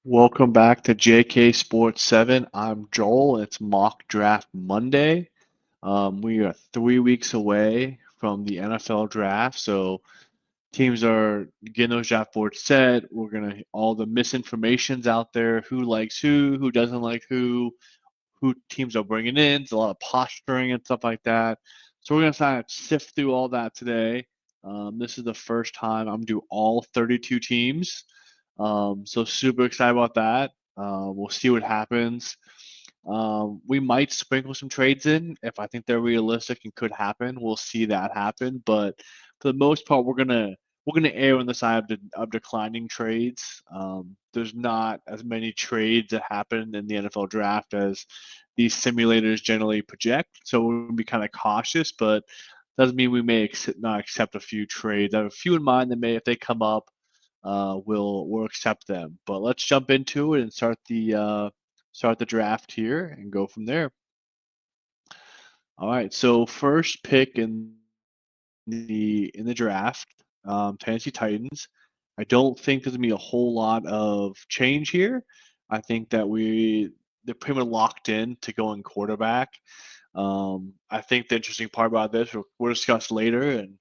Welcome back to JK Sports 7. I'm Joel. It's Mock Draft Monday. We are 3 weeks away from the NFL draft, so teams are getting those draft boards set. We're gonna all the misinformation's out there. Who likes who doesn't like who teams are bringing in. It's a lot of posturing and stuff like that. So we're gonna kind of sift through all that today. This is the first time I'm gonna do all 32 teams. So super excited about that. We'll see what happens. We might sprinkle some trades in if I think they're realistic and could happen. We'll see that happen, but for the most part, we're gonna err on the side of declining trades. There's not as many trades that happen in the NFL draft as these simulators generally project, so we're gonna be kind of cautious, but doesn't mean we may not accept a few trades. I have a few in mind that may, if they come up, we'll accept them. But let's jump into it and start the draft here and go from there. All right. So first pick in the draft, Tennessee Titans. I don't think there's gonna be a whole lot of change here. I think that they're pretty much locked in to going quarterback. I think the interesting part about this we'll discuss later, and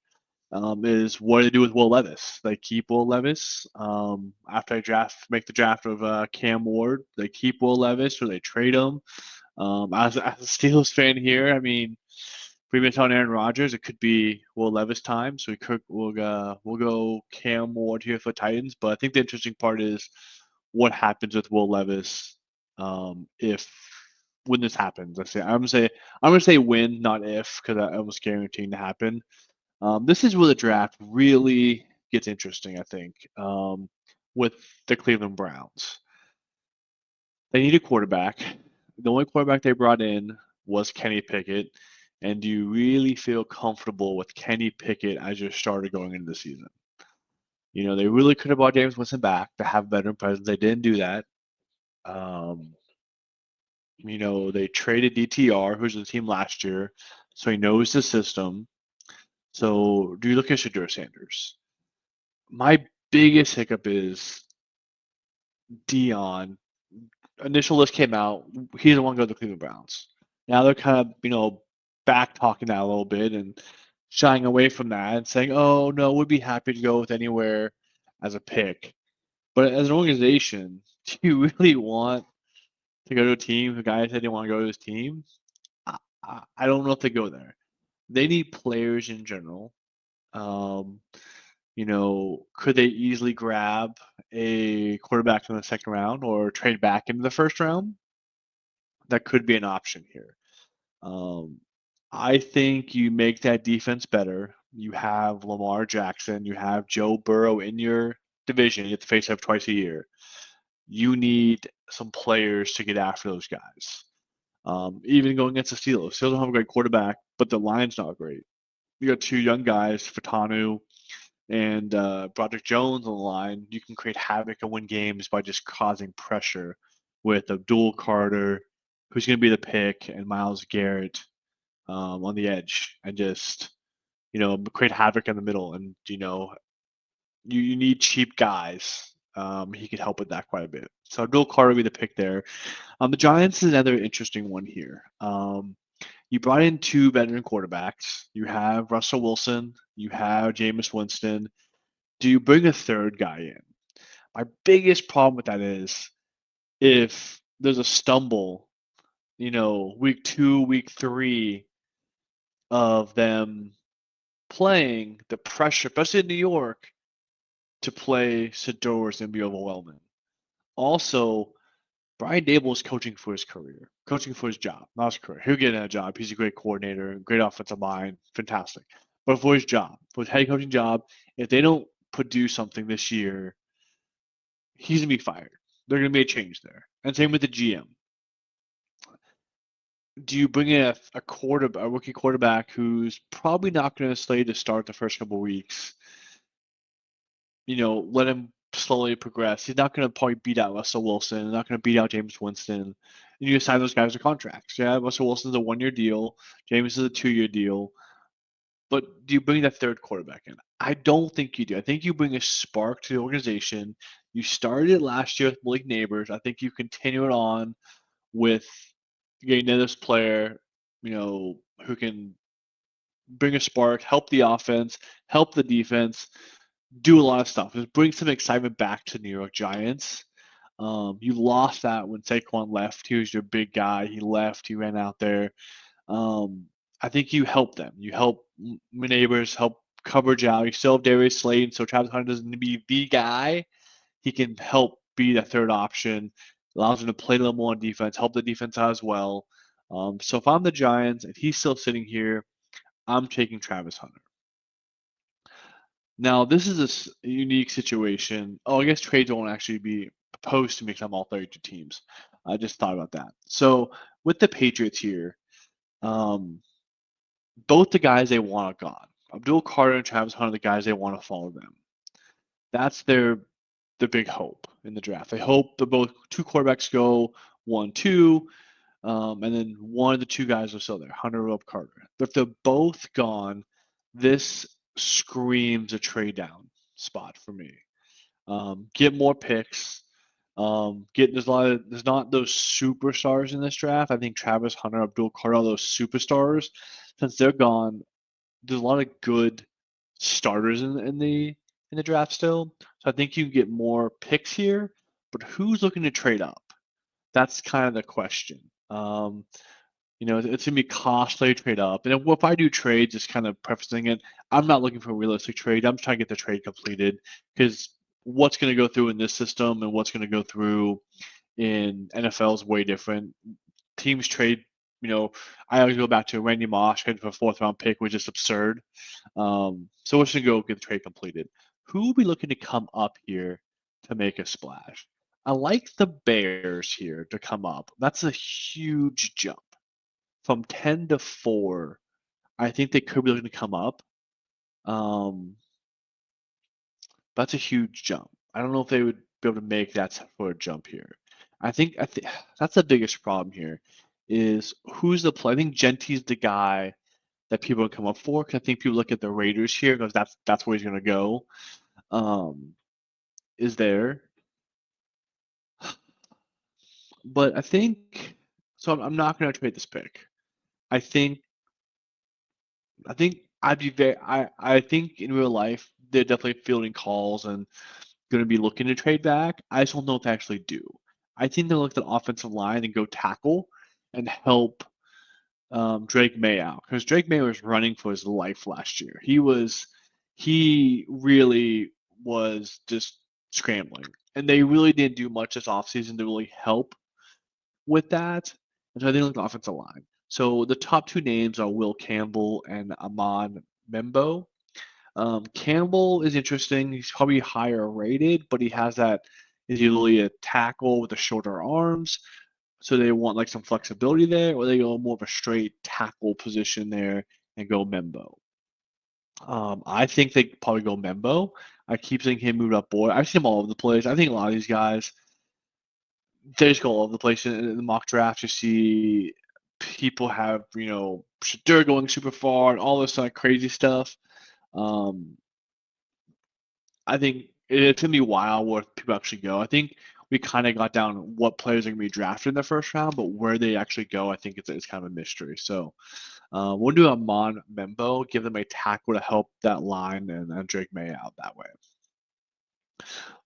is what do they do with Will Levis? They keep Will Levis after I make the draft of Cam Ward. They keep Will Levis or they trade him. As a Steelers fan here, I mean, we've been telling Aaron Rodgers it could be Will Levis time, so we'll go Cam Ward here for Titans. But I think the interesting part is what happens with Will Levis if when this happens. I'm gonna say when, not if, because I was guaranteeing to happen. This is where the draft really gets interesting, I think, with the Cleveland Browns. They need a quarterback. The only quarterback they brought in was Kenny Pickett. And do you really feel comfortable with Kenny Pickett as your starter going into the season? They really could have brought James Winston back to have a veteran presence. They didn't do that. Um, they traded DTR, who's the team last year, so he knows the system. So do you look at Shedeur Sanders? My biggest hiccup is Dion. Initial list came out. He doesn't want to go to the Cleveland Browns. Now they're kind of, back talking that a little bit and shying away from that and saying, oh, no, we'd be happy to go with anywhere as a pick. But as an organization, do you really want to go to a team? The guy said they want to go to his team. I don't know if they go there. They need players in general. Um, could they easily grab a quarterback in the second round or trade back into the first round? That could be an option here. Um, I think you make that defense better. You have Lamar Jackson, you have Joe Burrow in your division. You have to face up twice a year. You need some players to get after those guys. Even going against the Steelers, Steelers don't have a great quarterback, but the line's not great. You got two young guys, Fatanu and Broderick Jones on the line. You can create havoc and win games by just causing pressure with Abdul Carter, who's going to be the pick, and Myles Garrett on the edge, and just create havoc in the middle. And you need cheap guys. He could help with that quite a bit. So Abdul Carter would be the pick there. The Giants is another interesting one here. You brought in two veteran quarterbacks. You have Russell Wilson. You have Jameis Winston. Do you bring a third guy in? My biggest problem with that is if there's a stumble, week 2, week 3 of them playing, the pressure, especially in New York, to play Sador is going to be overwhelming. Also, Brian Dable is coaching for his career, coaching for his job, not his career. He'll get a job. He's a great coordinator, great offensive mind, fantastic. But for his job, for his head coaching job, if they don't produce something this year, he's going to be fired. There's going to be a change there. And same with the GM. Do you bring in a rookie quarterback who's probably not going to slay to start the first couple of weeks? Let him slowly progress. He's not going to probably beat out Russell Wilson. Not going to beat out James Winston. And you assign those guys to contracts. Yeah, Russell Wilson's a 1-year deal. James is a 2-year deal. But do you bring that third quarterback in? I don't think you do. I think you bring a spark to the organization. You started it last year with Malik Neighbors. I think you continue it on with getting this player, who can bring a spark, help the offense, help the defense, do a lot of stuff. Just bring some excitement back to New York Giants. You lost that when Saquon left. He was your big guy. He left. He ran out there. I think you help them. You help Neighbors, help coverage out. You still have Darius Slade, so Travis Hunter doesn't need to be the guy. He can help be the third option. Allows him to play a little more on defense, help the defense out as well. So if I'm the Giants and he's still sitting here, I'm taking Travis Hunter. Now, this is a unique situation. Oh, I guess trades won't actually be proposed to make them all 32 teams. I just thought about that. So with the Patriots here, um, both the guys they want are gone. Abdul Carter and Travis Hunter, the guys they want to follow them. That's their big hope in the draft. They hope that both two quarterbacks go 1-2, and then one of the two guys are still there, Hunter or Carter. But if they're both gone, this screams a trade down spot for me. Get more picks. There's not those superstars in this draft. I think Travis Hunter, Abdul Carter, are those superstars. Since they're gone, there's a lot of good starters in the draft still. So I think you can get more picks here. But who's looking to trade up? That's kind of the question. It's gonna be costly to trade up. And if I do trade, just kind of prefacing it, I'm not looking for a realistic trade. I'm trying to get the trade completed because what's going to go through in this system and what's going to go through in NFL is way different. Teams trade. I always go back to Randy Moss traded for a fourth-round pick, which is absurd. So we're just gonna go get the trade completed. Who will be looking to come up here to make a splash? I like the Bears here to come up. That's a huge jump from 10 to 4. I think they could be looking to come up. That's a huge jump. I don't know if they would be able to make that for a jump here. I think that's the biggest problem here. Is who's the play? I think Gentry's the guy that people would come up for. Because I think people look at the Raiders here because that's where he's gonna go. Is there? But I think so. I'm not gonna trade this pick. I think I'd be very. I think in real life they're definitely fielding calls and going to be looking to trade back. I just don't know if they actually do. I think they'll look at the offensive line and go tackle and help Drake May out because Drake May was running for his life last year. He really was just scrambling, and they really didn't do much this offseason to really help with that. And so I think look at the offensive line. So the top two names are Will Campbell and Amon Membo. Campbell is interesting. He's probably higher rated, but he has that is usually a tackle with the shorter arms. So they want like some flexibility there, or they go more of a straight tackle position there and go Membo. I think they probably go Membo. I keep seeing him move up board. I've seen him all over the place. I think a lot of these guys they just go all over the place in the mock draft. You see people have Shadur going super far and all this kind of crazy stuff. Um, I think it's gonna be wild where people actually go. I think we kind of got down what players are gonna be drafted in the first round, but where they actually go, I think it's kind of a mystery. So we'll do a Mon Membo, give them a tackle to help that line, and Drake May out that way.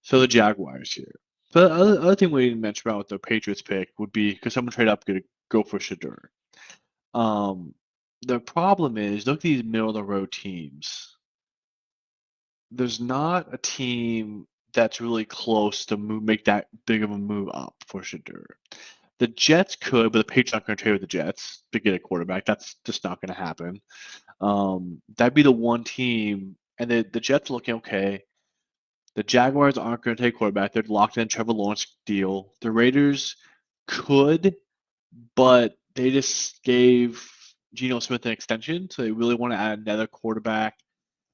So the Jaguars here. So the other thing we didn't mention about the Patriots pick would be because someone trade up to go for Shadur. The problem is look at these middle of the road teams. There's not a team that's really close to make that big of a move up for Shadur. The Jets could, but the Patriots aren't going to trade with the Jets to get a quarterback. That's just not going to happen. That'd be the one team, and the Jets are looking okay. The Jaguars aren't going to take quarterback. They're locked in Trevor Lawrence deal. The Raiders could, but they just gave Geno Smith an extension, so they really want to add another quarterback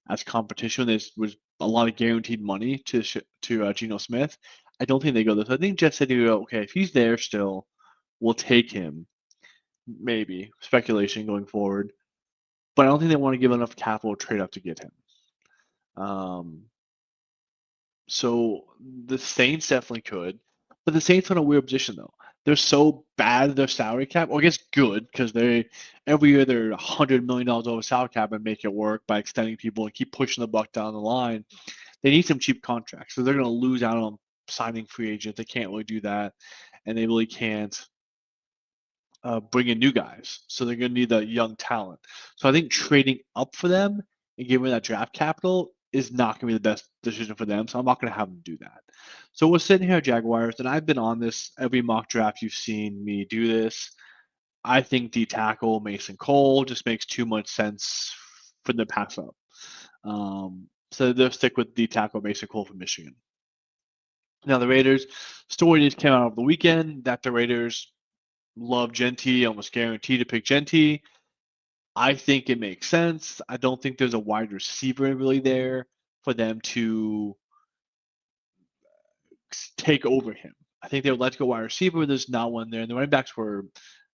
as competition. There was a lot of guaranteed money to Geno Smith. I don't think they go this. I think Jets said, okay, if he's there still, we'll take him. Maybe speculation going forward, but I don't think they want to give enough capital trade up to get him. So the Saints definitely could, but the Saints are in a weird position though. They're so bad at their salary cap, or I guess good because they every year they're $100 million over salary cap and make it work by extending people and keep pushing the buck down the line. They need some cheap contracts, so they're going to lose out on signing free agents. They can't really do that, and they really can't bring in new guys. So they're going to need that young talent. So I think trading up for them and giving that draft capital is not going to be the best decision for them. So I'm not going to have them do that. So we're sitting here at Jaguars, and I've been on this every mock draft you've seen me do this. I think D tackle Mason Cole just makes too much sense for them to pass up. So they'll stick with D tackle Mason Cole from Michigan. Now the Raiders story just came out over the weekend that the Raiders love Genty, almost guaranteed to pick Genty. I think it makes sense. I don't think there's a wide receiver really there for them to take over him. I think they would like to go wide receiver. There's not one there. And the running backs were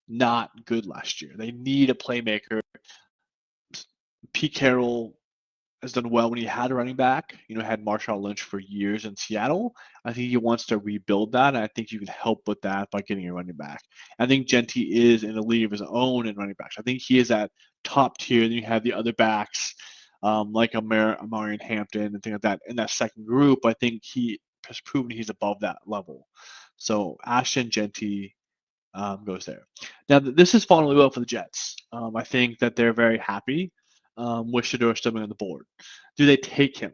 not good last year. They need a playmaker. Pete Carroll has done well when he had a running back. Had Marshawn Lynch for years in Seattle. I think he wants to rebuild that, and I think you can help with that by getting a running back. I think Genty is in a league of his own in running backs. I think he is at top tier. Then you have the other backs like Amarian Hampton and things like that in that second group. I think he has proven he's above that level. So Ashton Genty goes there. Now, this is falling really well for the Jets. I think that they're very happy with Shedeur still being on the board. Do they take him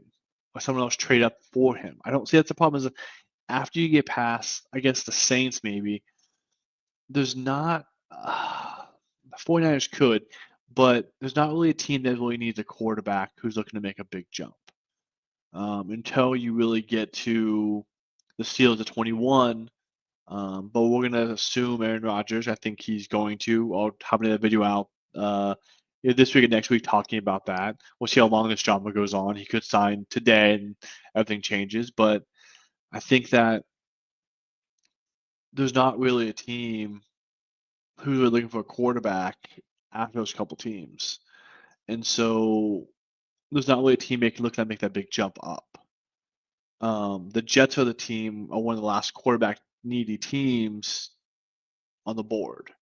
or someone else trade up for him? I don't see that's the problem. Is after you get past, I guess, the Saints, maybe, there's not. The 49ers could, but there's not really a team that really needs a quarterback who's looking to make a big jump. Until you really get to the Steelers at 21, but we're going to assume Aaron Rodgers. I think he's going to. I'll have another video out this week and next week talking about that. We'll see how long this drama goes on. He could sign today and everything changes. But I think that there's not really a team who's really looking for a quarterback after those couple teams. And so there's not really a team making look to make that big jump up. The Jets are one of the last quarterback needy teams on the board.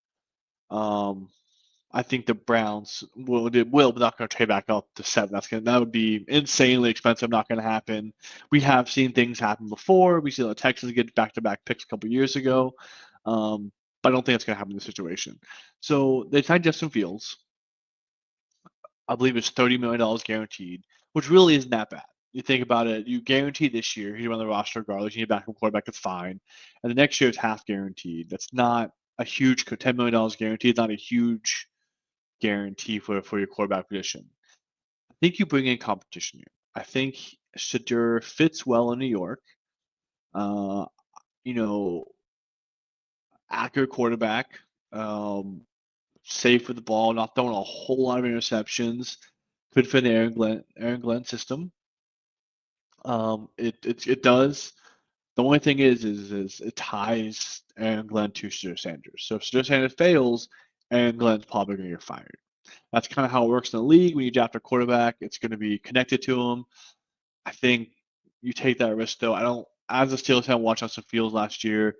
I think the Browns will, but not going to trade back up to 7. That would be insanely expensive. Not going to happen. We have seen things happen before. We see the Texans get back-to-back picks a couple years ago, but I don't think it's going to happen in this situation. So they signed Justin Fields. I believe it's $30 million guaranteed, which really isn't that bad. You think about it, you guarantee this year he's on the roster regardless. You need a backup quarterback, it's fine. And the next year it's half guaranteed. That's not a huge $10 million guaranteed. It's not a huge guarantee for your quarterback position. I think you bring in competition here. I think Shedeur fits well in New York. You know, accurate quarterback, safe with the ball, not throwing a whole lot of interceptions. Could fit in the Aaron Glenn system. It does. The only thing is it ties Aaron Glenn to Shedeur Sanders. So if Shedeur Sanders fails, Aaron Glenn's probably going to get fired. That's kind of how it works in the league. When you draft a quarterback, it's going to be connected to him. I think you take that risk, though. I don't. As a Steelers fan, watching Justin Fields last year,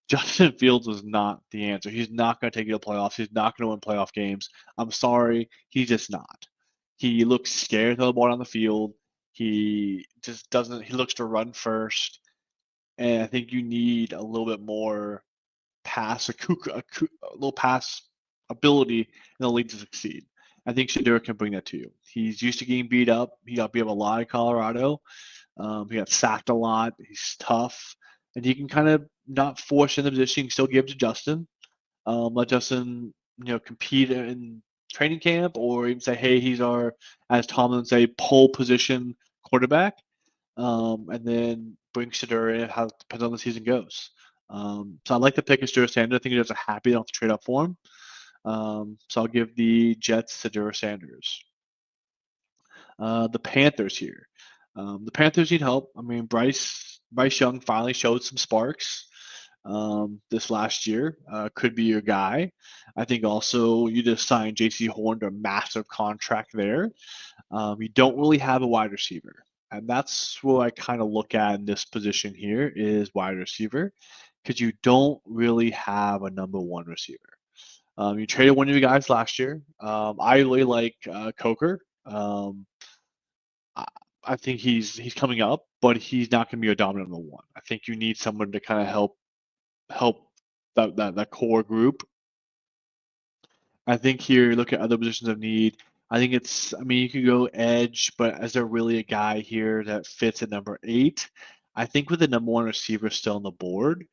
Justin Fields was not the answer. He's not going to take you to playoffs. He's not going to win playoff games. I'm sorry, he's just not. He looks scared to throw the ball on the field. He just doesn't. He looks to run first, and I think you need a little bit more a little pass ability in the league to succeed. I think Shedeur can bring that to you. He's used to getting beat up. He got beat up a lot in Colorado. He got sacked a lot. He's tough, and he can kind of not force in the position. He can still give to Justin. Let Justin, compete in training camp, or even say, hey, he's our, as Tomlin say, pole position quarterback, and then bring Shedeur in. How depends on the season goes. So I like the pick of Shedeur Sanders. I think he does a happy enough to trade up for him. So I'll give the Jets Shedeur Sanders. The Panthers here. The Panthers need help. I mean, Bryce Young finally showed some sparks this last year. Could be your guy. I think also you just signed Jaycee Horn to a massive contract there. You don't really have a wide receiver And that's what I kind of look at in this position here is wide receiver, because you don't really have a number one receiver. You traded one of your guys last year. I really like Coker. I, I think he's coming up, but he's not going to be a dominant number one. I think you need someone to kind of help that core group. I think here, look at other positions of need. I think I mean, you could go edge, but is there really a guy here that fits at number 8? I think with the number one receiver still on the board,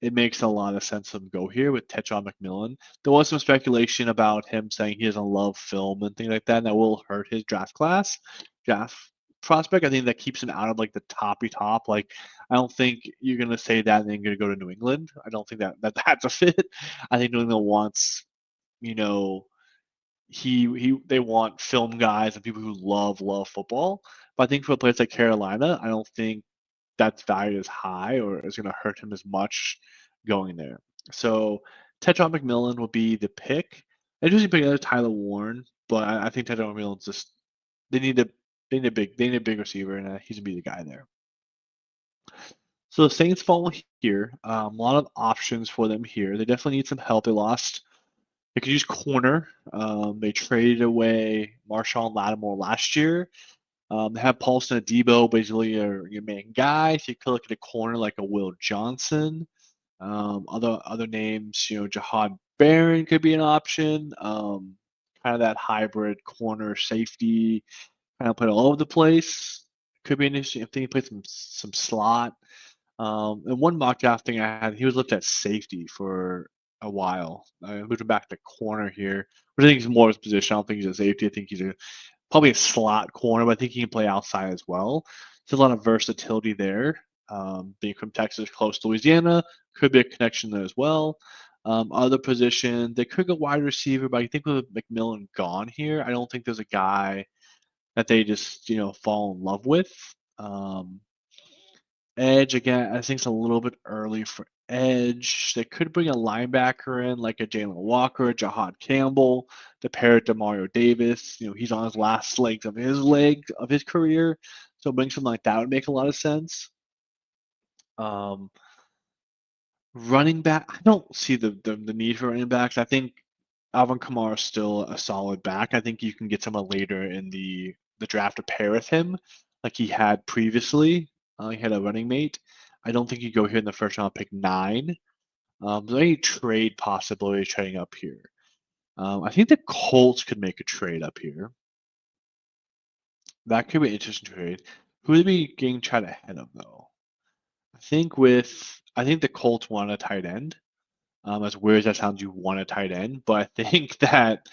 it makes a lot of sense to go here with Tetron McMillan. There was some speculation about him saying he doesn't love film and things like that, and that will hurt his draft prospect. I think that keeps him out of like the toppy top. Like, I don't think you're gonna say that and then you're gonna go to New England. I don't think that's a fit. I think New England wants, you know, they want film guys and people who love football. But I think for a place like Carolina, I don't think that's valued as high or is going to hurt him as much going there. So Tetra McMillan would be the pick. I usually pick another Tyler Warren, but I think Tetra McMillan's just they need a they need a big receiver, and he's gonna be the guy there. So the Saints fall here. A lot of options for them here. They definitely need some help. They could use corner. They traded away Marshawn Lattimore last year. They have Paulson Adebo, basically your main guy. So you could look at a corner like a Will Johnson. Other names, Jahad Barron could be an option. Kind of that hybrid corner safety, kind of put all over the place. Could be an issue if they play some slot. And one mock draft thing I had, he was looked at safety for a while. I moved him back to corner here, which I think is more his position. I don't think he's a safety. I think he's probably a slot corner, but I think he can play outside as well. There's a lot of versatility there. Being from Texas, close to Louisiana, could be a connection there as well. Other position, they could go wide receiver, but I think with McMillan gone here, I don't think there's a guy that they just fall in love with. Edge again, I think it's a little bit early for edge. They could bring a linebacker in like a Jalen Walker, Jahad Campbell, to pair it to Mario Davis. He's on his last legs of his career, so bring something like that would make a lot of sense. Running back, I don't see the need for running backs. I think Alvin Kamara is still a solid back. I think you can get someone later in the draft to pair with him, like he had previously. He had a running mate. I don't think you go here in the first round, pick 9. There any trade possibility trading up here? I think the Colts could make a trade up here. That could be an interesting trade. Who would be getting tried ahead of though? I think the Colts want a tight end. As weird as that sounds, you want a tight end, but I think that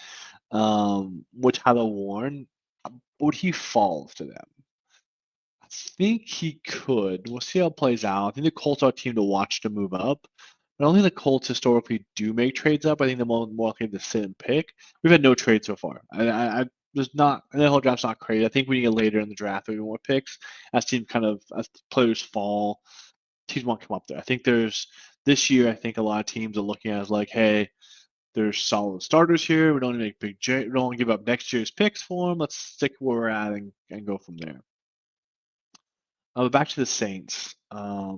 with Tyler Warren, would he fall to them? I think he could. We'll see how it plays out. I think the Colts are a team to watch to move up. I don't think the Colts historically do make trades up. I think they're more likely to sit and pick. We've had no trade so far. There's not. The whole draft's not crazy. I think when you get later in the draft, there'll be more picks as as players fall. Teams want to come up there. I think this year. I think a lot of teams are looking at it as like, hey, there's solid starters here. We don't make we don't want to give up next year's picks for them. Let's stick where we're at and go from there. Back to the Saints. I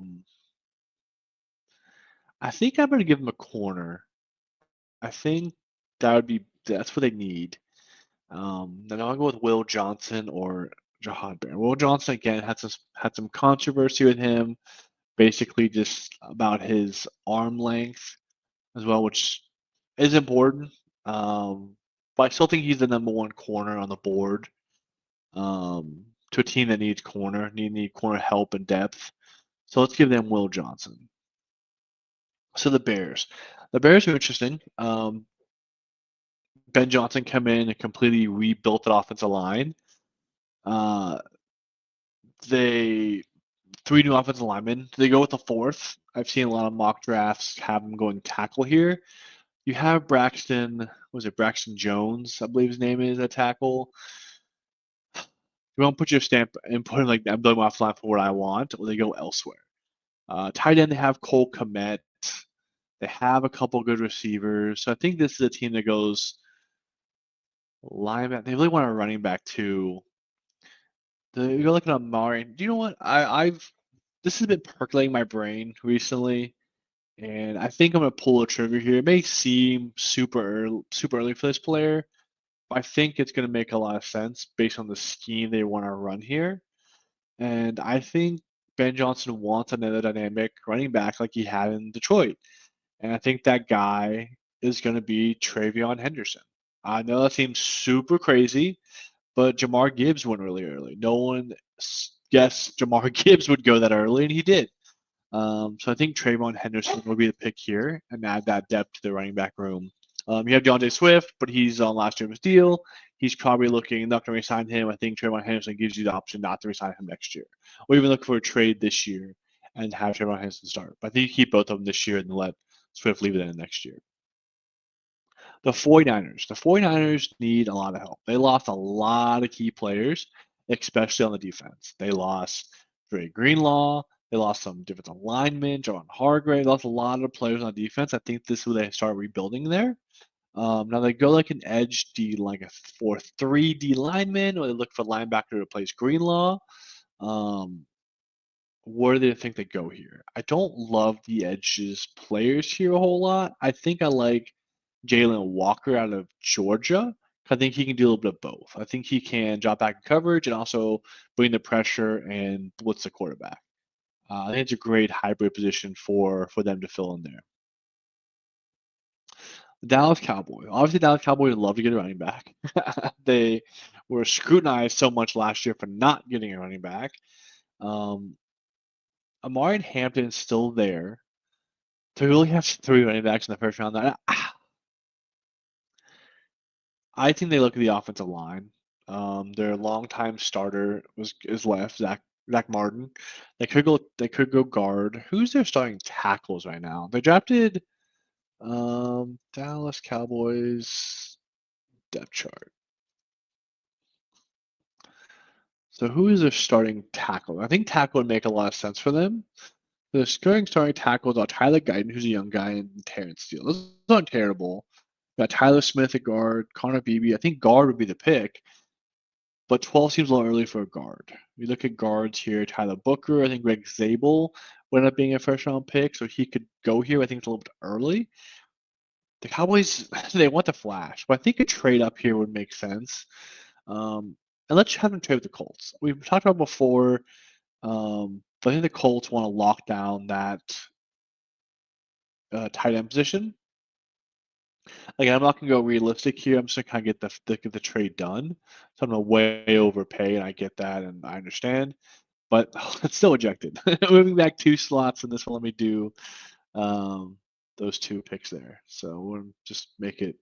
think I'm going to give them a corner. I think that's what they need. Then I'll go with Will Johnson or Jahad Barron. Will Johnson again had some controversy with him, basically just about his arm length as well, which is important. But I still think he's the number one corner on the board. To a team that needs need corner help and depth. So let's give them Will Johnson. So the Bears. The Bears are interesting. Ben Johnson came in and completely rebuilt the offensive line. They 3 new offensive linemen. Do they go with the 4th? I've seen a lot of mock drafts have them going tackle here. You have Braxton Jones, I believe his name is, at tackle. You won't put your stamp and put him like I'm building my offensive line for what I want, or they go elsewhere. Tight end, they have Cole Kmet. They have a couple good receivers. So I think this is a team that goes linebacker. They really want a running back too. You're looking at Amari. Do you know what? This has been percolating my brain recently, and I think I'm gonna pull a trigger here. It may seem super early for this player, but I think it's gonna make a lot of sense based on the scheme they want to run here. And I think Ben Johnson wants another dynamic running back like he had in Detroit. And I think that guy is going to be Travion Henderson. I know that seems super crazy, but Jamar Gibbs went really early. No one guessed Jamar Gibbs would go that early, and he did. So I think Trayvon Henderson will be the pick here and add that depth to the running back room. You have DeAndre Swift, but he's on last year's deal. He's probably looking not going to resign him. I think Trayvon Henderson gives you the option not to resign him next year, or even look for a trade this year and have Trayvon Henderson start. But I think you keep both of them this year and let Swift leave it in next year. The 49ers. The 49ers need a lot of help. They lost a lot of key players, especially on the defense. They lost Dre Greenlaw. They lost some defensive linemen, John Hargrave. They lost a lot of players on defense. I think this is where they start rebuilding there. Now they go like an edge D, like a 4-3 D lineman, or they look for linebacker to replace Greenlaw. Where do they think they go here? I don't love the edges players here a whole lot. I think I like Jalen Walker out of Georgia. I think he can do a little bit of both. I think he can drop back in coverage and also bring the pressure and blitz the quarterback. I think it's a great hybrid position for them to fill in there. The Dallas Cowboys. Obviously, Dallas Cowboys love to get a running back. They were scrutinized so much last year for not getting a running back. Um, Amari Hampton is still there. To really have three running backs in the first round, I think they look at the offensive line. Their longtime starter is left, Zach Martin. They could go guard. Who's their starting tackles right now? They drafted Dallas Cowboys depth chart. So who is their starting tackle? I think tackle would make a lot of sense for them. The starting tackles are Tyler Guyton, who's a young guy, and Terrence Steele. Those aren't terrible. Got Tyler Smith at guard, Connor Beebe. I think guard would be the pick, but 12 seems a little early for a guard. We look at guards here, Tyler Booker. I think Greg Zabel would end up being a first round pick, so he could go here. I think it's a little bit early. The Cowboys, they want the flash, but I think a trade up here would make sense. And let's have them trade with the Colts. We've talked about before, but I think the Colts want to lock down that tight end position. Again, I'm not gonna go realistic here. I'm just gonna kind of get the trade done. So I'm gonna way overpay, and I get that, and I understand. But it's still ejected. Moving back 2 slots, and this will let me do um, those 2 picks there. So we'll just make it.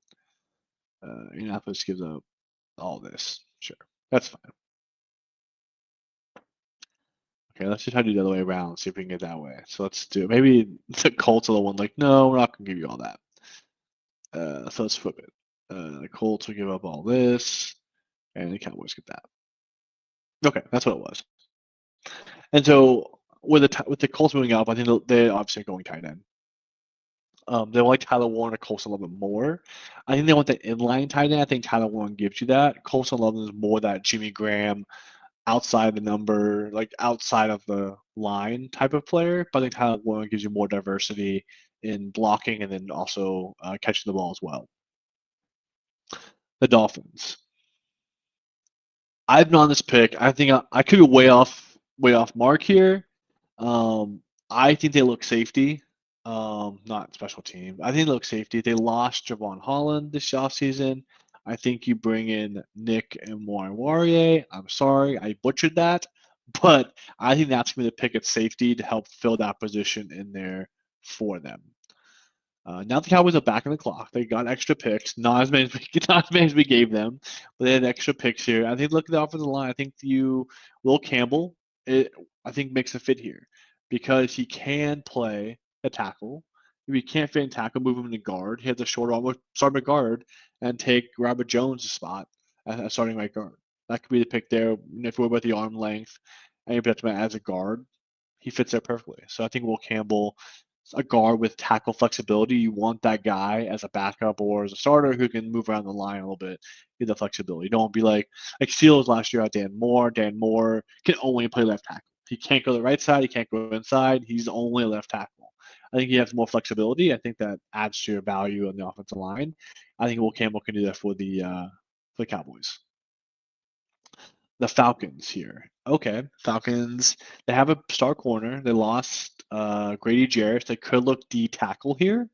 Indianapolis gives up all this. Sure, that's fine. Okay, let's just try to do the other way around. See if we can get that way. So let's do it. Maybe the Colts are the one like, no, we're not gonna give you all that. So let's flip it. The Colts will give up all this, and the Cowboys get that. Okay, that's what it was. And so with the Colts moving up, I think they obviously are going tight end. They like Tyler Warren Colts a little bit more. I think they want the inline tight end. I think Tyler Warren gives you that. Colts 11 is more that Jimmy Graham outside the number, like outside of the line type of player. But I think Tyler Warren gives you more diversity in blocking and then also catching the ball as well. The Dolphins. I've been on this pick. I think I could be way off mark here. I think they look safety, not special team. I think they look safety. They lost Javon Holland this offseason. I think you bring in Nick and Warrior. I'm sorry, I butchered that, but I think that's going to be the pick at safety to help fill that position in there for them. Now the Cowboys are back in the clock. They got extra picks, not as many as we gave them, but they had extra picks here. I think look at the offensive line. I think Will Campbell, I think makes a fit here because he can play a tackle. If he can't fit in tackle, move him to guard. He has a short arm, start at guard, and take Robert Jones' spot as starting right guard. That could be the pick there. If we're about the arm length and you put him as a guard, he fits there perfectly. So I think Will Campbell a guard with tackle flexibility. You want that guy as a backup or as a starter who can move around the line a little bit, get the flexibility. You don't be like Steelers last year at Dan Moore. Dan Moore can only play left tackle. He can't go to the right side. He can't go inside. He's only a left tackle. I think he has more flexibility. I think that adds to your value on the offensive line. I think Will Campbell can do that for the Cowboys. The Falcons here. Okay, Falcons. They have a star corner. They lost Grady Jarrett. They could look D tackle here,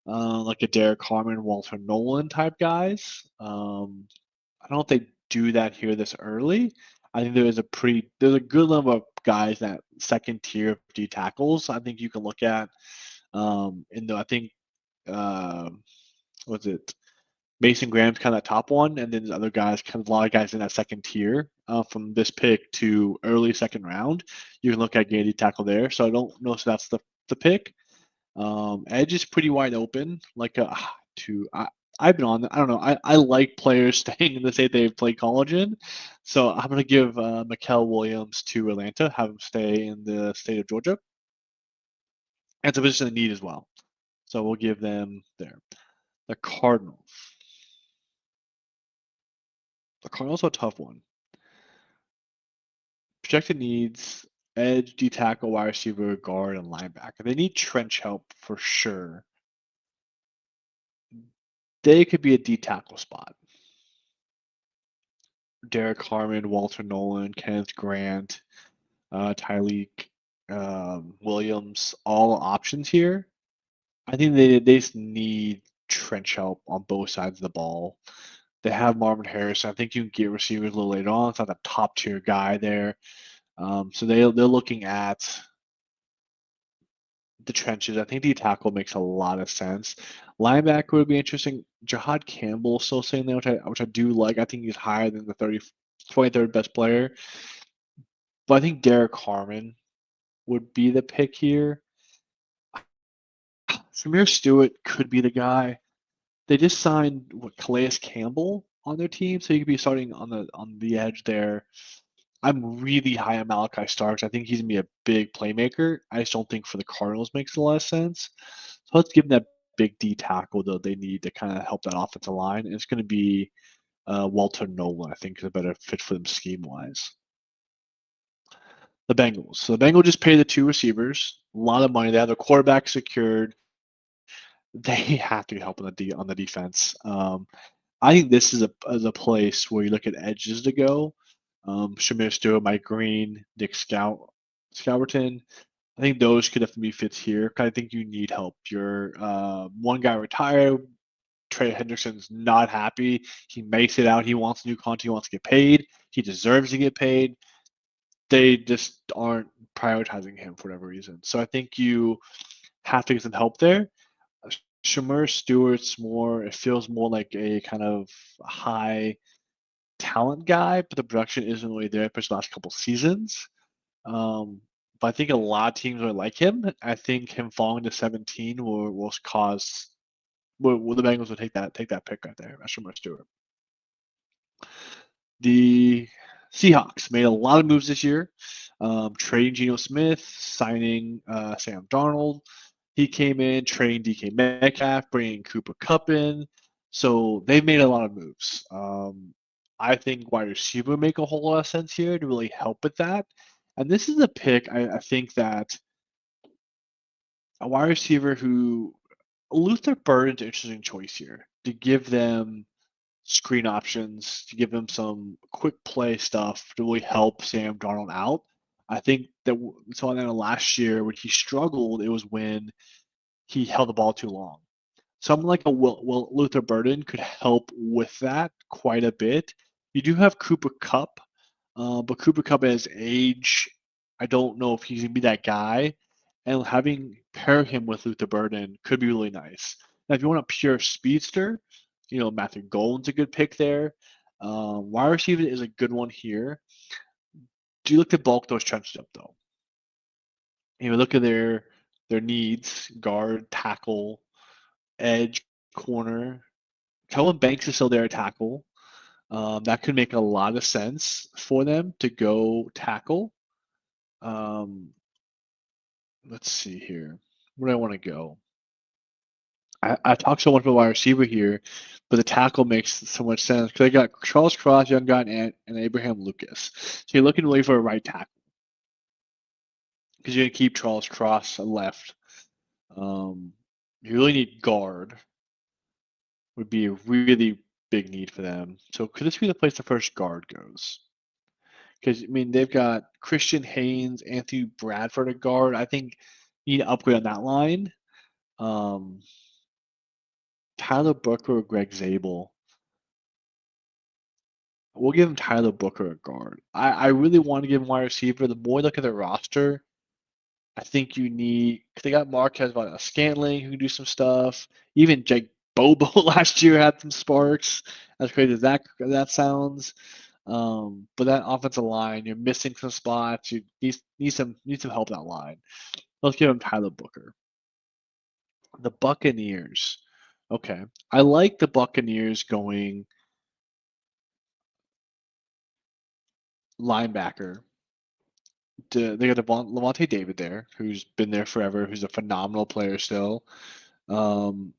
like a Derek Harmon, Walter Nolan type guys. I don't know if they do that here this early. I think there's a good number of guys that second tier of D tackles. I think you can look at. I think what's it? Mason Graham's kind of top one, and then there's other guys, kind of a lot of guys in that second tier from this pick to early second round. You can look at Grady tackle there. So I don't know if that's the pick. Edge is pretty wide open. Like I've been on. I don't know. I like players staying in the state they've played college in, so I'm gonna give Mikael Williams to Atlanta. Have him stay in the state of Georgia. And it's a position of need as well, so we'll give them there. The Cardinals. The Cardinals are a tough one. Projected needs: edge, D tackle, wide receiver, guard, and linebacker. They need trench help for sure. They could be a D tackle spot. Derek Harmon, Walter Nolan, Kenneth Grant, Tyreek Williams, all options here. I think they just need trench help on both sides of the ball. They have Marvin Harrison. I think you can get receivers a little later on. It's not a top tier guy there. So they're looking at the trenches. I think the tackle makes a lot of sense. Linebacker would be interesting. Jahad Campbell still saying there, which I do like. I think he's higher than the 23rd best player. But I think Derek Harmon would be the pick here. Samir Stewart could be the guy. They just signed Calais Campbell on their team, so he could be starting on the edge there. I'm really high on Malachi Starks. I think he's gonna be a big playmaker. I just don't think for the Cardinals makes a lot of sense. So let's give them that big D tackle though they need to kind of help that offensive line. And it's going to be Walter Nolan. I think is a better fit for them scheme wise. The Bengals. So the Bengals just paid the two receivers a lot of money. They have their quarterback secured. They have to help on the defense. I think this is a place where you look at edges to go. Shamir Stewart, Mike Green, Nick Scouberton. I think those could definitely be fits here. I think you need help. Your one guy retired. Trey Hendrickson's not happy. He makes it out. He wants new contract. He wants to get paid. He deserves to get paid. They just aren't prioritizing him for whatever reason. So I think you have to get some help there. Shamir Stewart's more. It feels more like a kind of high talent guy, but the production isn't really there for the last couple seasons. But I think a lot of teams will like him. I think him falling to 17 will cause. Well, the Bengals will take that pick right there. That's Shamir Stewart. The Seahawks made a lot of moves this year, trading Geno Smith, signing Sam Darnold. He came in, trading DK Metcalf, bringing Cooper Kupp in. So they've made a lot of moves. I think wide receiver would make a whole lot of sense here to really help with that. And this is a pick I think that a wide receiver who Luther Burden's an interesting choice here to give them screen options, to give them some quick play stuff to really help Sam Darnold out. I think that we saw that last year when he struggled, it was when he held the ball too long. Someone like a Luther Burden could help with that quite a bit. You do have Cooper Kupp, but Cooper Kupp at his age, I don't know if he's gonna be that guy. And having pair him with Luther Burden could be really nice. Now, if you want a pure speedster, Matthew Golden's a good pick there. Wide receiver is a good one here. Do you look to bulk those trenches up though? You look at their needs: guard, tackle, edge, corner. Kellen Banks is still there at tackle. That could make a lot of sense for them to go tackle. Let's see here. where do I want to go? I talked so much about wide receiver here, but the tackle makes so much sense because I got Charles Cross, young guy, and Abraham Lucas. So you're looking really for a right tackle because you're gonna keep Charles Cross left. Um, you really need guard. Would be a really big need for them. So could this be the place the first guard goes? Because I mean they've got Christian Haynes, Anthony Bradford at guard. I think you need to upgrade on that line. Um, Tyler Booker or Greg Zabel. We'll give him Tyler Booker at guard. I really want to give him wide receiver. The more I look at their roster, I think you need because they got Marquez Scantling who can do some stuff. Even Jake Bobo last year had some sparks. As crazy as that sounds. But that offensive line, you're missing some spots. You need some help in that line. Let's give him Tyler Booker. The Buccaneers. Okay. I like the Buccaneers going linebacker. They got Lavonte David there, who's been there forever, who's a phenomenal player still. Um,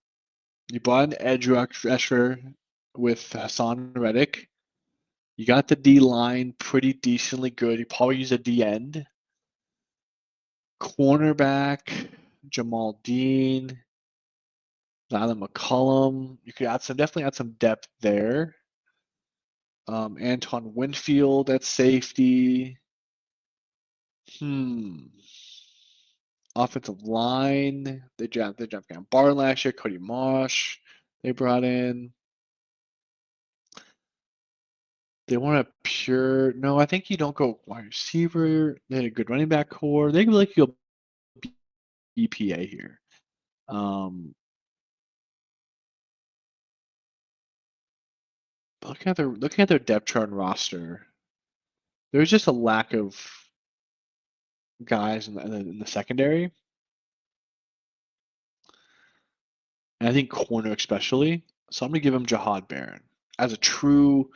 you brought an edge rusher with Hassan Reddick. You got the D line pretty decently good. You probably use a D end. Cornerback, Jamal Dean, Nylan McCollum. You could definitely add some depth there. Anton Winfield at safety. Offensive line. They drafted Cam Barr last year. Cody Marsh. They brought in. They want a pure. No, I think you don't go wide receiver. They had a good running back core. They really could go EPA here. Looking at their depth chart and roster, there's just a lack of guys in the secondary, and I think corner especially. So I'm gonna give him Jahad Barron as a true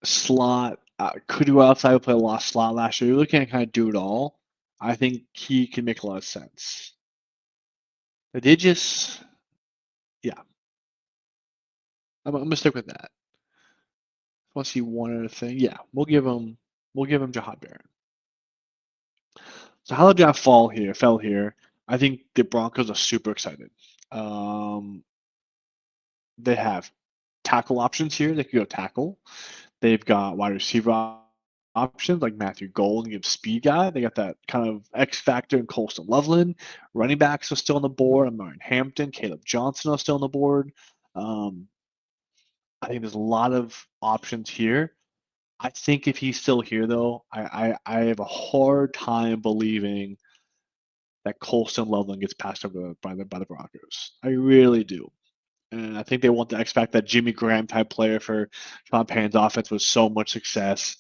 slot. Could do outside, play a lot of slot last year. Really can't kind of do it all. I think he can make a lot of sense. But they just, yeah, I'm gonna stick with that. Want to see one other thing? Yeah, we'll give him Jahad Barron. So how the draft fell here. I think the Broncos are super excited. Um, they have tackle options here. They could go tackle. They've got wide receiver options like Matthew Golden, give speed guy. They got that kind of X factor in Colston Loveland. Running backs are still on the board. I'm Martin Hampton, Caleb Johnson are still on the board. Um, I think there's a lot of options here. I think if he's still here, though, I have a hard time believing that Colston Loveland gets passed over by the Broncos. I really do. And I think they want to expect that Jimmy Graham type player for Sean Payton's offense with so much success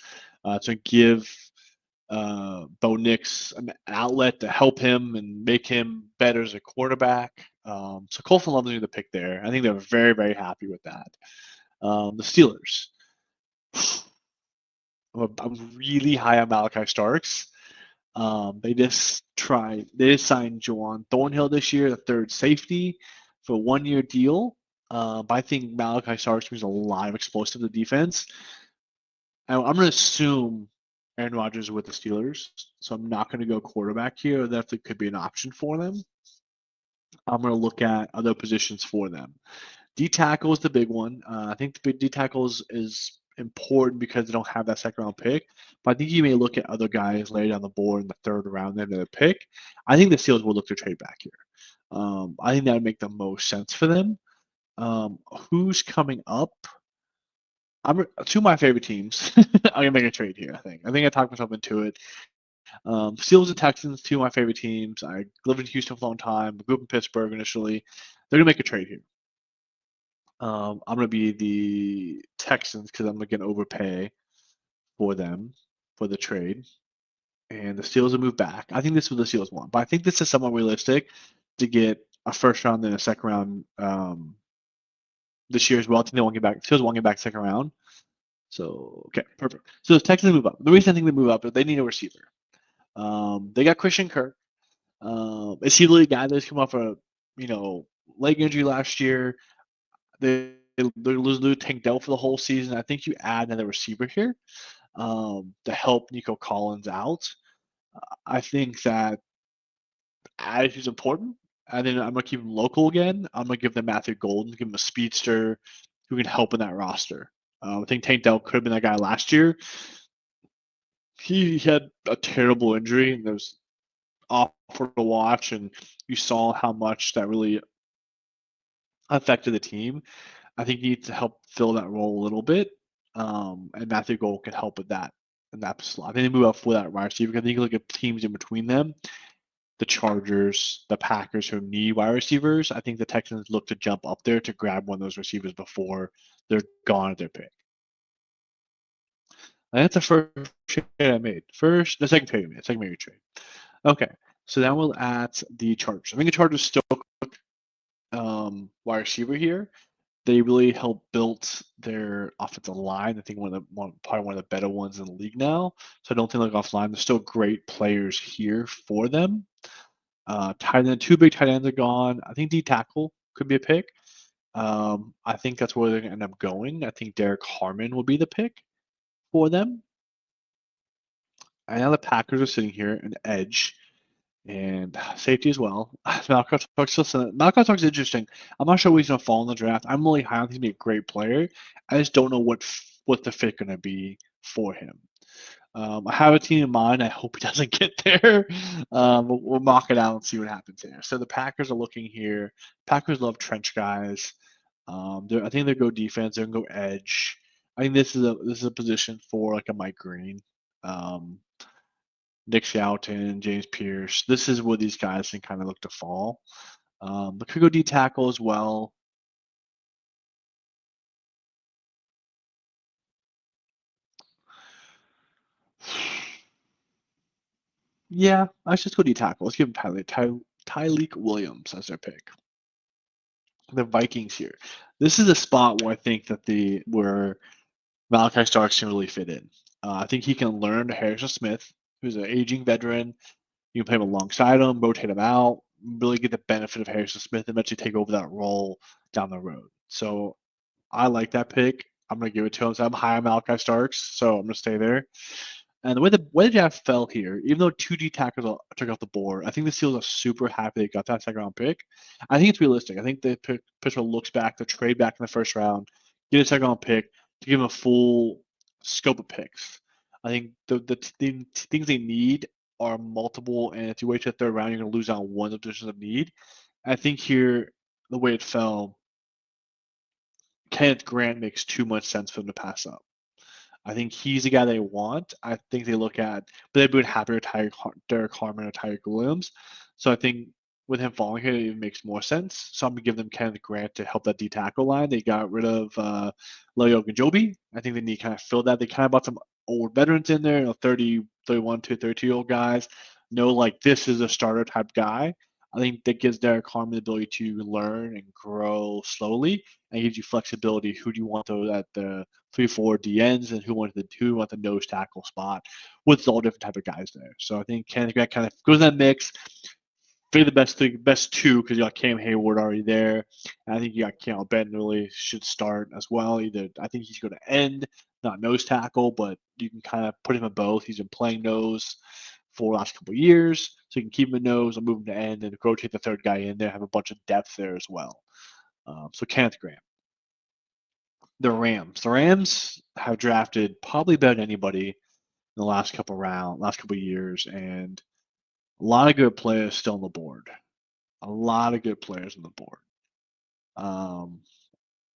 to give Bo Nix an outlet to help him and make him better as a quarterback. So Colston Loveland is the pick there. I think they're very, very happy with that. The Steelers. I'm really high on Malachi Starks. They just signed Juwan Thornhill this year, the third safety, for a 1-year deal. But I think Malachi Starks brings a lot of explosive to the defense. I'm going to assume Aaron Rodgers is with the Steelers, so I'm not going to go quarterback here. That could be an option for them. I'm going to look at other positions for them. D tackle is the big one. I think the D tackle is important because they don't have that second round pick. But I think you may look at other guys later down the board in the third round than their pick. I think the Steelers will look to trade back here. I think that would make the most sense for them. Who's coming up? Two of my favorite teams. I'm gonna make a trade here. I think I talked myself into it. Steelers and Texans, two of my favorite teams. I lived in Houston for a long time. Grew up in Pittsburgh initially. They're gonna make a trade here. I'm gonna be the Texans because I'm gonna overpay for them for the trade, and the Steelers will move back. I think this is what the Steelers want, but I think this is somewhat realistic to get a first round and a second round this year as well. I think they won't get back. Steelers won't get back second round. So okay, perfect. So the Texans move up. The reason I think they move up is they need a receiver. They got Christian Kirk. Is he really a guy that's come off a you know leg injury last year? They lose Tank Dell for the whole season. I think you add another receiver here to help Nico Collins out. I think that attitude is important. And then I'm gonna keep him local again. I'm gonna give them Matthew Golden, give him a speedster who can help in that roster. I think Tank Dell could have been that guy last year. He had a terrible injury and it was awful to watch, and you saw how much that really affected the team. I think he needs to help fill that role a little bit, and Matthew Gold can help with that in that slot. I think they move up for that wide receiver. I think you look at teams in between them, the Chargers, the Packers who need wide receivers. I think the Texans look to jump up there to grab one of those receivers before they're gone at their pick. And that's the first trade I made. The second trade I made, second major trade. Okay, so now we'll at the Chargers. I think the Chargers still wide receiver here. They really helped build their offensive line. I think probably one of the better ones in the league now. So I don't think they're offline. There's still great players here for them. Tight end, two big tight ends are gone. I think D tackle could be a pick. I think that's where they're going to end up going. I think Derek Harmon will be the pick for them. And now the Packers are sitting here an edge and safety as well. Malcolm Starks is interesting. I'm not sure where he's going to fall in the draft. I'm really high on him to be a great player. I just don't know what the fit going to be for him. I have a team in mind. I hope he doesn't get there. We'll mock it out and see what happens there. So the Packers are looking here. Packers love trench guys. I think they go defense. They're gonna go edge. I think this is a position for like a Mike Green, um, Nick Shelton, James Pierce. This is where these guys can kind of look to fall. But could go D tackle as well. Yeah, let's just go D tackle. Let's give him Tyleik Williams as their pick. The Vikings here. This is a spot where I think that where Malachi Starks can really fit in. I think he can learn Harrison Smith, who's an aging veteran. You can play him alongside him, rotate him out, really get the benefit of Harrison Smith, and eventually take over that role down the road. So I like that pick. I'm gonna give it to him. So I'm high on Malachi Starks, so I'm gonna stay there. And the way the draft fell here, even though two D tackles took off the board, I think the Steelers are super happy they got that second round pick. I think it's realistic. I think the Pittsburgh looks back, to trade back in the first round, get a second round pick to give them a full scope of picks. I think the things they need are multiple, and if you wait to the third round, you're going to lose out on one of the positions of need. I think here, the way it fell, Kenneth Grant makes too much sense for them to pass up. I think he's the guy they want. I think they look at, but they'd be happy with Derek Harmon or Tyreek Williams. So I think with him falling here, it makes more sense. So I'm gonna give them Kenneth Grant to help that D tackle line. They got rid of Leo Gajobi. I think they need to kind of fill that. They kind of bought some old veterans in there, 30, 31 to 32-year-old guys. No, like this is a starter type guy. I think that gives Derek Harmon the ability to learn and grow slowly, and gives you flexibility. Who do you want at the 3-4 DNs, and who want the nose tackle spot with all different type of guys there. So I think Kenneth Grant kind of goes in that mix. Figure the best two because you got Cam Hayward already there. And I think you got Keanu Benton really should start as well. Either I think he's going to end, not nose tackle, but you can kind of put him in both. He's been playing nose for the last couple of years, so you can keep him in nose and move him to end and rotate the third guy in there. Have a bunch of depth there as well. So Kenneth Grant. The Rams. The Rams have drafted probably better than anybody in the last couple of years, and a lot of good players still on the board. A lot of good players on the board. Um,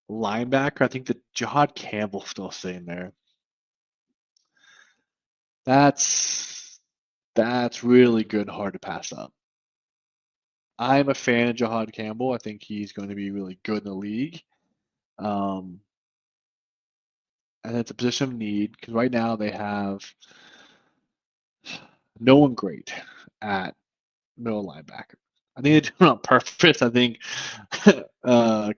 Linebacker, I think that Jihad Campbell's still sitting there. That's really good, hard to pass up. I'm a fan of Jihad Campbell. I think he's going to be really good in the league. Um, and it's a position of need because right now they have no one great at middle linebacker. I think they do it on purpose. I think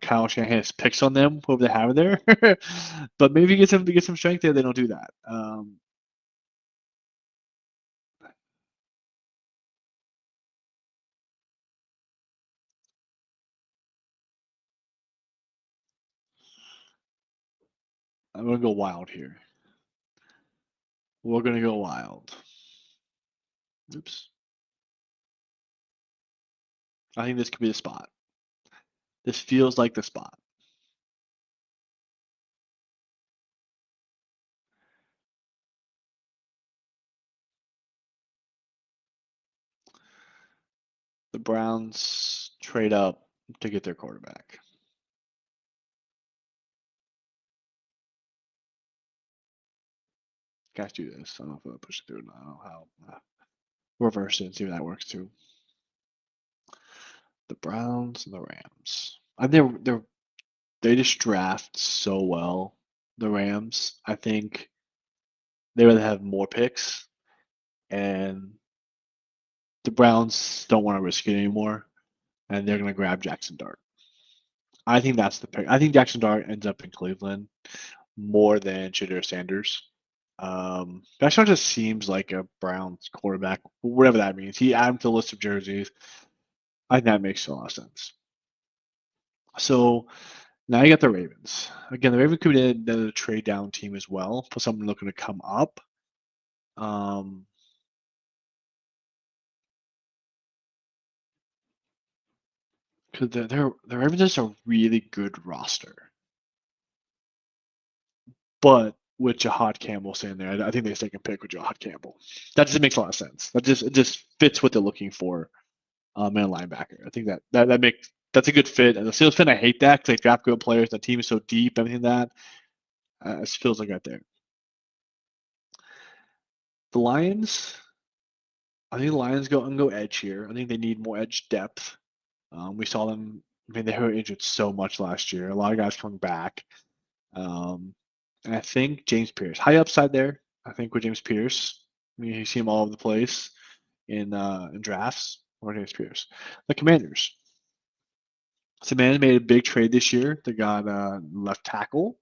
Kyle Shanahan has picks on them, whoever they have there. But maybe get some strength there. They don't do that. I'm gonna go wild here. We're gonna go wild. Oops. I think this could be the spot. This feels like the spot. The Browns trade up to get their quarterback. Guys do this. I don't know if I'm gonna push it through or not. I don't know how. Reverse it and see if that works too. The Browns and the Rams. I think they just draft so well. The Rams. I think they would have more picks, and the Browns don't want to risk it anymore, and they're gonna grab Jackson Dart. I think that's the pick. I think Jackson Dart ends up in Cleveland more than Shedeur Sanders. Jackson Dart just seems like a Browns quarterback, whatever that means. He added to the list of jerseys. I think that makes a lot of sense. So now you got the Ravens. Again, the Ravens could be another trade down team as well for someone looking to come up. Um, because the Ravens is a really good roster, but with Jahad Campbell sitting there, I think they take a pick with Jahad Campbell. That just makes a lot of sense. It just fits what they're looking for, in a linebacker. I think that makes that's a good fit. And the Steelers fan, I hate that because they draft good players. The team is so deep, everything that it feels like right there. The Lions, I think the Lions go edge here. I think they need more edge depth. We saw them. I mean, they were injured so much last year. A lot of guys coming back. Um, and I think James Pierce, high upside there. I think with James Pierce, I mean, you see him all over the place in drafts. Or James Pierce, the Commanders. So, man made a big trade this year. They got left tackle.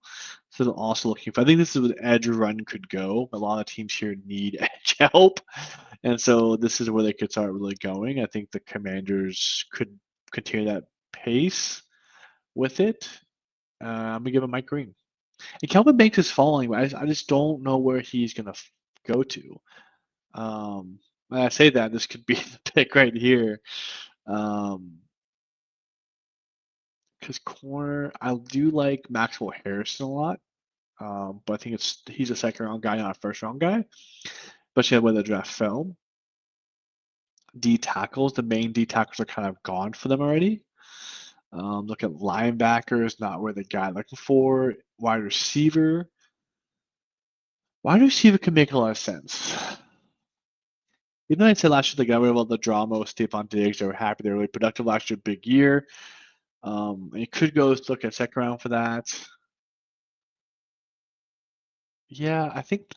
So they're also looking for. I think this is where the edge run could go. A lot of teams here need edge help, and so this is where they could start really going. I think the Commanders could continue that pace with it. I'm gonna give him Mike Green. And Kelvin Banks is falling, but I just don't know where he's gonna go to. When I say that, this could be the pick right here. Because corner, I do like Maxwell Harrison a lot, but I think he's a second round guy, not a first round guy, especially where the draft fell. D tackles, the main D tackles are kind of gone for them already. Look at linebackers, not where the guy looking for. Wide receiver can make a lot of sense. Even though I said last year they got rid of all the drama with Stephon Diggs, they were happy, they were really productive last year, big year. And you could go look at second round for that. Yeah, I think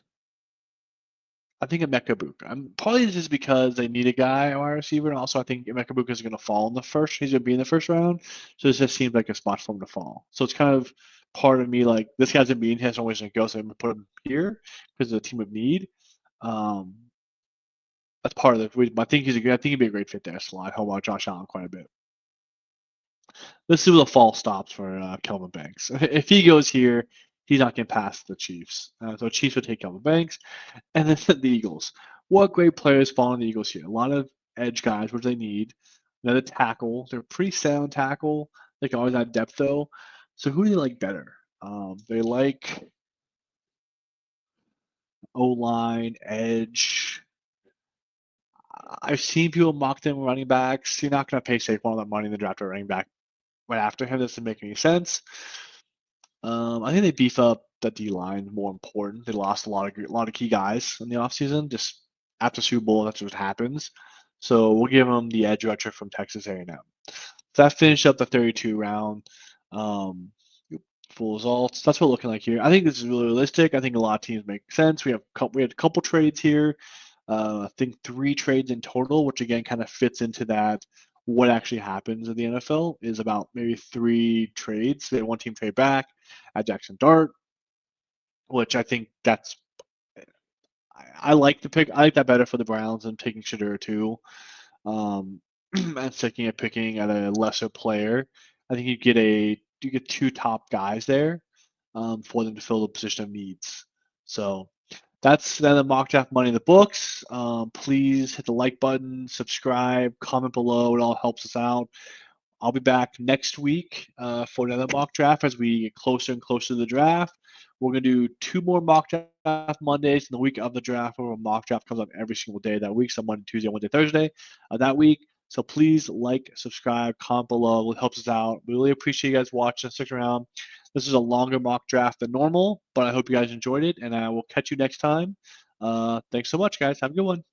Emeka Buka. I'm probably just because they need a guy wide receiver, and also I think Emeka Buka is going to fall in the first. He's going to be in the first round, so this just seems like a spot for him to fall. So it's kind of part of me like this guy's going to be in here, so I'm always going to go, so I'm going to put him here because of the team of need. Um, that's part of the reason. I think he'd be a great fit there. So I hope about Josh Allen quite a bit. Let's see where the fall stops for Kelvin Banks. If he goes here, he's not getting past the Chiefs. So Chiefs would take Kelvin Banks. And then the Eagles. What great players fall on the Eagles here? A lot of edge guys, which they need. Another tackle. They're pretty sound tackle. They can always add depth though. So who do they like better? They like O line, edge. I've seen people mock them running backs. You're not going to pay Saquon all that money in the draft a running back right after him. Doesn't make any sense. I think they beef up the D line more important. They lost a lot of key guys in the offseason. Just after Super Bowl, that's what happens. So we'll give them the edge rusher from Texas A&M. So that finished up the 32 round. Full results. That's what we're looking like here. I think this is really realistic. I think a lot of teams make sense. We had a couple trades here. I think 3 trades in total, which again kind of fits into that. What actually happens in the NFL is about maybe 3 trades. They had one team trade back at Jackson Dart, which I think that's I like the pick. I like that better for the Browns than taking Shedeur too. And picking at a lesser player. I think you get 2 top guys there. for them to fill the position of needs. So that's then the mock draft money in the books. Please hit the like button, subscribe, comment below. It all helps us out. I'll be back next week for another mock draft as we get closer and closer to the draft. We're going to do 2 more mock draft Mondays in the week of the draft, where a mock draft comes out every single day that week, so Monday, Tuesday, Wednesday, Thursday that week. So please like, subscribe, comment below. It helps us out. We really appreciate you guys watching. Stick around. This is a longer mock draft than normal, but I hope you guys enjoyed it, and I will catch you next time. Thanks so much, guys. Have a good one.